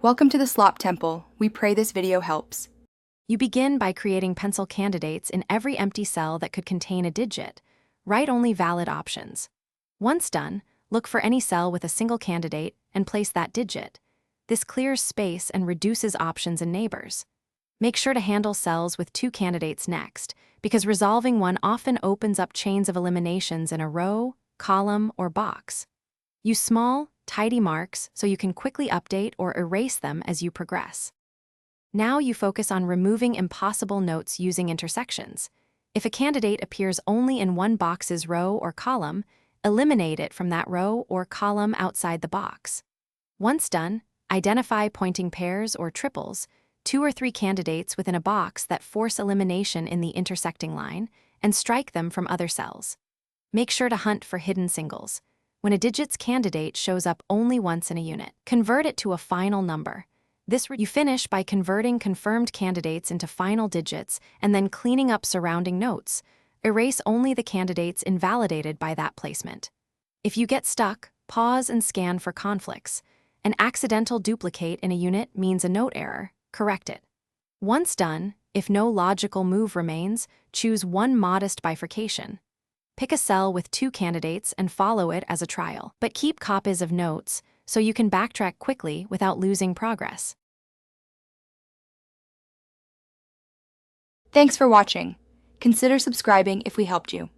Welcome to the Slop Temple. We pray this video helps. You begin by creating pencil candidates in every empty cell that could contain a digit. Write only valid options. Once done, look for any cell with a single candidate and place that digit. This clears space and reduces options and neighbors. Make sure to handle cells with 2 candidates next, because resolving one often opens up chains of eliminations in a row, column, or box. Use small, tidy marks so you can quickly update or erase them as you progress. Now you focus on removing impossible notes using intersections. If a candidate appears only in one box's row or column, eliminate it from that row or column outside the box. Once done, identify pointing pairs or triples, 2 or 3 candidates within a box that force elimination in the intersecting line, and strike them from other cells. Make sure to hunt for hidden singles. When a digit's candidate shows up only once in a unit, convert it to a final number. You finish by converting confirmed candidates into final digits and then cleaning up surrounding notes. Erase only the candidates invalidated by that placement. If you get stuck, pause and scan for conflicts. An accidental duplicate in a unit means a note error. Correct it. Once done, if no logical move remains, choose one modest bifurcation. Pick a cell with 2 candidates and follow it as a trial, but keep copies of notes so you can backtrack quickly without losing progress. Thanks for watching. Consider subscribing if we helped you.